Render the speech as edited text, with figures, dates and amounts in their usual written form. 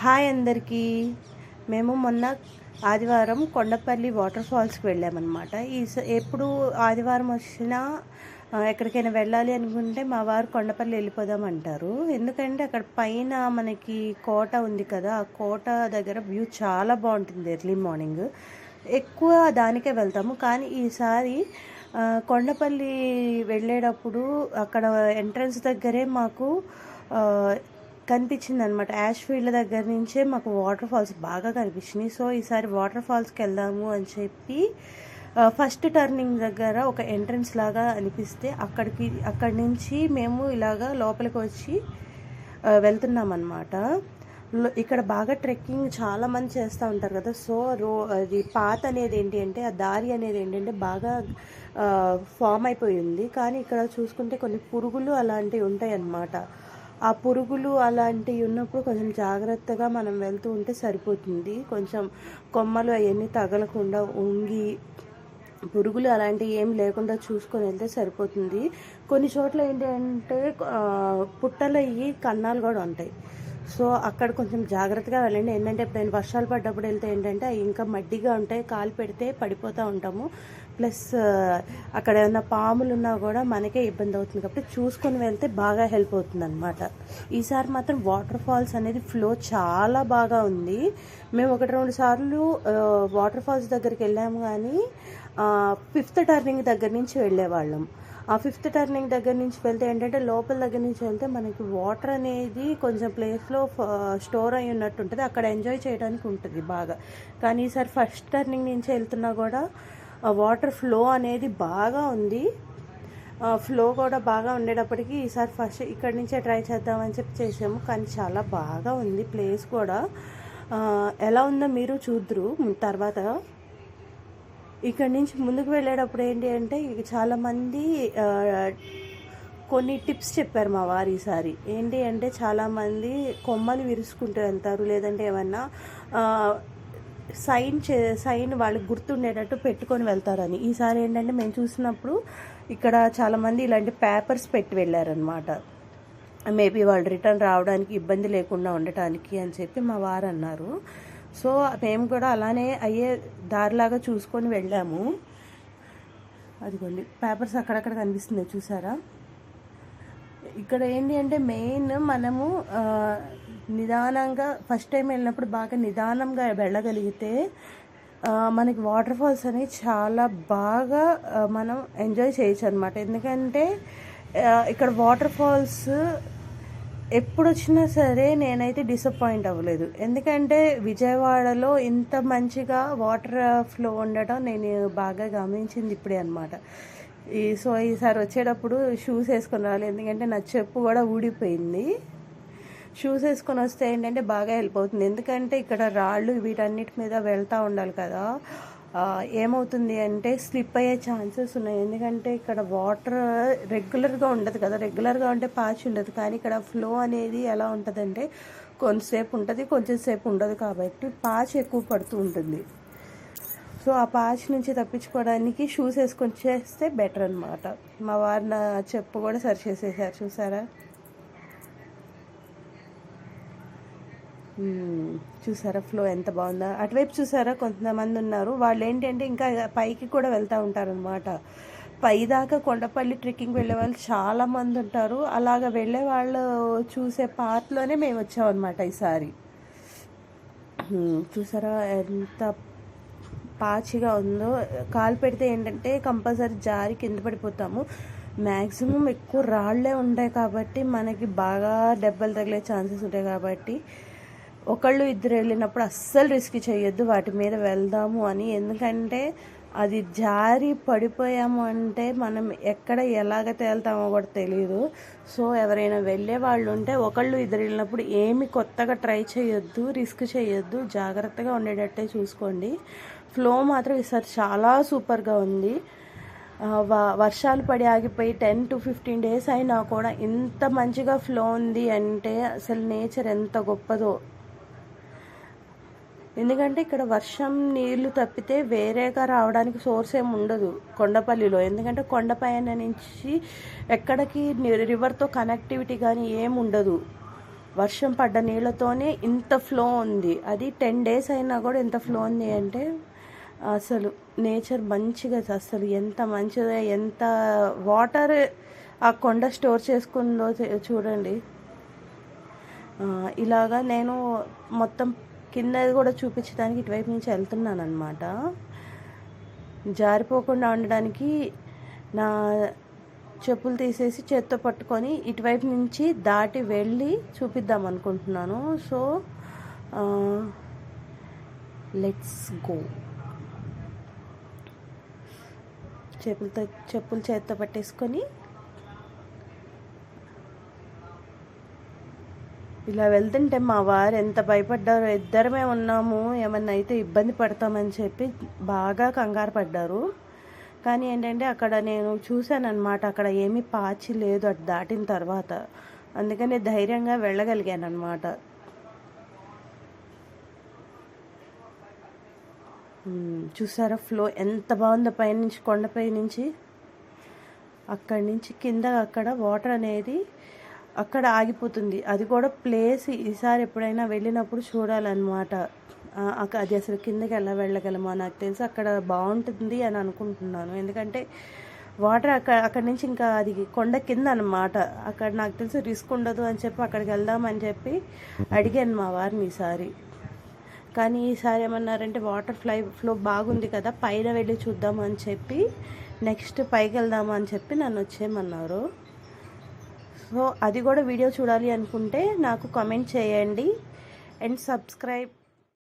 Hi అందరికీ. మేము మొన్న ఆదివారం కొండపల్లి వాటర్ ఫాల్స్కి వెళ్ళామన్నమాట. ఎప్పుడు ఆదివారం వచ్చినా ఎక్కడికైనా వెళ్ళాలి అనుకుంటే మా వారు కొండపల్లి వెళ్ళిపోదాం అంటారు. ఎందుకంటే అక్కడ పైన మనకి కోట ఉంది కదా, ఆ కోట దగ్గర వ్యూ చాలా బాగుంటుంది. ఎర్లీ మార్నింగ్ ఎక్కువ దానికే వెళ్తాము. కానీ ఈసారి కొండపల్లి వెళ్ళేటప్పుడు అక్కడ ఎంట్రన్స్ దగ్గరే మాకు కనిపించింది అనమాట. యాష్ ఫీల్డ్ దగ్గర నుంచే మాకు వాటర్ ఫాల్స్ బాగా కనిపించినాయి. సో ఈసారి వాటర్ ఫాల్స్కి వెళ్దాము అని చెప్పి ఫస్ట్ టర్నింగ్ దగ్గర ఒక ఎంట్రన్స్ లాగా అనిపిస్తే అక్కడి నుంచి మేము ఇలాగా లోపలికి వచ్చి వెళ్తున్నాం అన్నమాట. ఇక్కడ బాగా ట్రెక్కింగ్ చాలామంది చేస్తూ ఉంటారు కదా. సో అది పాత్ అనేది ఏంటి అంటే, ఆ దారి అనేది ఏంటంటే బాగా ఫామ్ అయిపోయింది. కానీ ఇక్కడ చూసుకుంటే కొన్ని పురుగులు అలాంటివి ఉంటాయి అన్నమాట. ఆ పురుగులు అలాంటివి ఉన్నప్పుడు కొంచెం జాగ్రత్తగా మనం వెళ్తూ ఉంటే సరిపోతుంది. కొంచెం కొమ్మలు అవన్నీ తగలకుండా ఉంగి పురుగులు అలాంటివి ఏం లేకుండా చూసుకొని వెళ్తే సరిపోతుంది. కొన్ని చోట్ల ఏంటి అంటే పుట్టలు అయ్యి కన్నాలు కూడా ఉంటాయి. సో అక్కడ కొంచెం జాగ్రత్తగా వెళ్ళండి. ఏంటంటే ఎప్పుడైనా వర్షాలు పడ్డప్పుడు వెళ్తే ఏంటంటే అవి ఇంకా మడ్డిగా ఉంటాయి, కాలు పెడితే పడిపోతూ ఉంటాము. ప్లస్ అక్కడ ఏమైనా పాములు ఉన్నా కూడా మనకే ఇబ్బంది అవుతుంది. కాబట్టి చూసుకొని వెళ్తే బాగా హెల్ప్ అవుతుంది అనమాట. ఈసారి మాత్రం వాటర్ ఫాల్స్ అనేది ఫ్లో చాలా బాగా ఉంది. మేము 1-2 సార్లు వాటర్ ఫాల్స్ దగ్గరికి వెళ్ళాము, కానీ 5th టర్నింగ్ దగ్గర నుంచి వెళ్ళేవాళ్ళం. ఆ 5th టర్నింగ్ దగ్గర నుంచి వెళ్తే ఏంటంటే లోపల దగ్గర నుంచి వెళ్తే మనకి వాటర్ అనేది కొంచెం ప్లేస్లో స్టోర్ అయి ఉన్నట్టు ఉంటుంది. అక్కడ ఎంజాయ్ చేయడానికి ఉంటుంది బాగా. కానీ ఈసారి ఫస్ట్ టర్నింగ్ నుంచి వెళ్తున్నా కూడా వాటర్ ఫ్లో అనేది బాగా ఉంది. ఫ్లో కూడా బాగా ఉండేటప్పటికీ ఈసారి ఫస్ట్ ఇక్కడి నుంచే ట్రై చేద్దామని చెప్పి చేసాము. కానీ చాలా బాగా ఉంది ప్లేస్ కూడా. ఎలా ఉందో మీరు చూద్దరు తర్వాత. ఇక్కడ నుంచి ముందుకు వెళ్ళేటప్పుడు ఏంటి అంటే చాలామంది కొన్ని టిప్స్ చెప్పారు మా వారు ఈసారి. ఏంటి అంటే చాలామంది కొమ్మలు విరుచుకుంటూ వెళ్తారు, లేదంటే ఏమన్నా సైన్ వాళ్ళకి గుర్తుండేటట్టు పెట్టుకొని వెళ్తారని. ఈసారి ఏంటంటే మేము చూసినప్పుడు ఇక్కడ చాలామంది ఇలాంటి పేపర్స్ పెట్టి వెళ్ళారనమాట. మేబీ వాళ్ళు రిటర్న్ రావడానికి ఇబ్బంది లేకుండా ఉండటానికి అని చెప్పి మా వారు అన్నారు. సో మేము కూడా అలానే అయ్యే దారిలాగా చూసుకొని వెళ్ళాము. అదిగోండి పేపర్స్ అక్కడక్కడ కనిపిస్తుంది చూసారా. ఇక్కడ ఏంటి అంటే మెయిన్ మనము నిదానంగా ఫస్ట్ టైం వెళ్ళినప్పుడు బాగా నిదానంగా వెళ్ళగలిగితే మనకి వాటర్ ఫాల్స్ అనేవి చాలా బాగా మనం ఎంజాయ్ చేయొచ్చు అనమాట. ఎందుకంటే ఇక్కడ వాటర్ ఫాల్స్ ఎప్పుడు వచ్చినా సరే నేనైతే డిసప్పాయింట్ అవ్వలేదు. ఎందుకంటే విజయవాడలో ఇంత మంచిగా వాటర్ ఫ్లో ఉండటం నేను బాగా గమనించింది ఇప్పుడే అనమాట. సో ఈసారి వచ్చేటప్పుడు షూస్ వేసుకొని రావాలి, ఎందుకంటే నా చెప్పు కూడా ఊడిపోయింది. షూస్ వేసుకొని వస్తే ఏంటంటే బాగా హెల్ప్ అవుతుంది. ఎందుకంటే ఇక్కడ రాళ్ళు వీటన్నిటి మీద వెళ్తూ ఉండాలి కదా. ఏమవుతుంది అంటే స్లిప్ అయ్యే ఛాన్సెస్ ఉన్నాయి. ఎందుకంటే ఇక్కడ వాటర్ రెగ్యులర్గా ఉండదు కదా. రెగ్యులర్గా ఉంటే పాచి ఉండదు, కానీ ఇక్కడ ఫ్లో అనేది ఎలా ఉంటుందంటే కొంతసేపు ఉంటుంది, కొంచెంసేపు ఉండదు. కాబట్టి పాచి ఎక్కువ పడుతూ ఉంటుంది. సో ఆ పాచి నుంచి తప్పించుకోవడానికి షూస్ వేసుకొని చేస్తే బెటర్ అనమాట. మా వారు నా చెప్పు కూడా సరి చేసేసారు చూసారా. చూసారా ఫ్లో ఎంత బాగుందో. అటువైపు చూసారా కొంతమంది ఉన్నారు, వాళ్ళు ఏంటంటే ఇంకా పైకి కూడా వెళ్తూ ఉంటారనమాట. పైదాకా కొండపల్లి ట్రెక్కింగ్ వెళ్ళే వాళ్ళు చాలామంది ఉంటారు. అలాగ వెళ్ళే వాళ్ళు చూసే పార్ట్లోనే మేము వచ్చామన్నమాట ఈసారి. చూసారా ఎంత పాచిగా ఉందో. కాలు పెడితే ఏంటంటే కంపల్సరీ జారి కింద పడిపోతాము. మ్యాక్సిమం ఎక్కువ రాళ్లే ఉంటాయి కాబట్టి మనకి బాగా దెబ్బలు తగిలే ఛాన్సెస్ ఉంటాయి. కాబట్టి ఒకళ్ళు ఇద్దరు వెళ్ళినప్పుడు అస్సలు రిస్క్ చేయొద్దు వాటి మీద వెళ్దాము అని. ఎందుకంటే అది జారి పడిపోయాము అంటే మనం ఎక్కడ ఎలాగ తేలుతామో కూడా తెలియదు. సో ఎవరైనా వెళ్ళే వాళ్ళు ఉంటే ఒకళ్ళు ఇద్దరు వెళ్ళినప్పుడు ఏమి కొత్తగా ట్రై చేయొద్దు, రిస్క్ చేయొద్దు, జాగ్రత్తగా ఉండేటట్టే చూసుకోండి. ఫ్లో మాత్రం ఈసారి చాలా సూపర్గా ఉంది. వర్షాలు పడి ఆగిపోయి 10 to 15 days అయినా కూడా ఇంత మంచిగా ఫ్లో ఉంది అంటే అసలు నేచర్ ఎంత గొప్పదో. ఎందుకంటే ఇక్కడ వర్షం నీళ్లు తప్పితే వేరేగా రావడానికి సోర్స్ ఏమి ఉండదు కొండపల్లిలో. ఎందుకంటే కొండపైన నుంచి ఎక్కడికి రివర్తో కనెక్టివిటీ కానీ ఏమి ఉండదు. వర్షం పడ్డ నీళ్ళతోనే ఇంత ఫ్లో ఉంది. అది 10 days అయినా కూడా ఎంత ఫ్లో ఉంది అంటే అసలు నేచర్ మంచిగా అసలు ఎంత మంచిగా, ఎంత వాటర్ ఆ కొండ స్టోర్ చేసుకుందో చూడండి. ఇలాగా నేను మొత్తం కిందది కూడా చూపించడానికి ఇటువైపు నుంచి వెళ్తున్నాను అనమాట. జారిపోకుండా ఉండడానికి నా చెప్పులు తీసేసి చేత్తో పట్టుకొని ఇటువైపు నుంచి దాటి వెళ్ళి చూపిద్దాం అనుకుంటున్నాను. So let's go. చెప్పులు చేత్తో పట్టేసుకొని ఇలా వెళ్తుంటే మా వారు ఎంత భయపడ్డారో. ఇద్దరమే ఉన్నాము, ఏమన్నా అయితే ఇబ్బంది పడతామని చెప్పి బాగా కంగారు పడ్డారు. కానీ ఏంటంటే అక్కడ నేను చూశాను అనమాట, అక్కడ ఏమీ పాచి లేదు అటు దాటిన తర్వాత. అందుకని ధైర్యంగా వెళ్ళగలిగాను అనమాట. చూసారా ఫ్లో ఎంత బాగుందో పైనుంచి, కొండపై నుంచి. అక్కడి నుంచి కింద అక్కడ వాటర్ అనేది అక్కడ ఆగిపోతుంది. అది కూడా ప్లేస్ ఈసారి ఎప్పుడైనా వెళ్ళినప్పుడు చూడాలన్నమాట. అది అసలు కిందకి ఎలా వెళ్ళగలమో నాకు తెలిసి అక్కడ బాగుంటుంది అని అనుకుంటున్నాను. ఎందుకంటే వాటర్ అక్కడి నుంచి ఇంకా అది కొండ కింద అనమాట. అక్కడ నాకు తెలిసి రిస్క్ ఉండదు అని చెప్పి అక్కడికి వెళ్దామని చెప్పి అడిగాను మా వారిని ఈసారి. కానీ ఈసారి ఏమన్నారంటే వాటర్ ఫ్లో బాగుంది కదా, పైన వెళ్ళి చూద్దాము అని చెప్పి నెక్స్ట్ పైకి వెళ్దాము అని చెప్పి నన్ను వచ్చేయమన్నారు. సో అది కూడా వీడియో చూడాలి అనుకుంటే నాకు కామెంట్ చేయండి అండ్ సబ్స్క్రైబ్.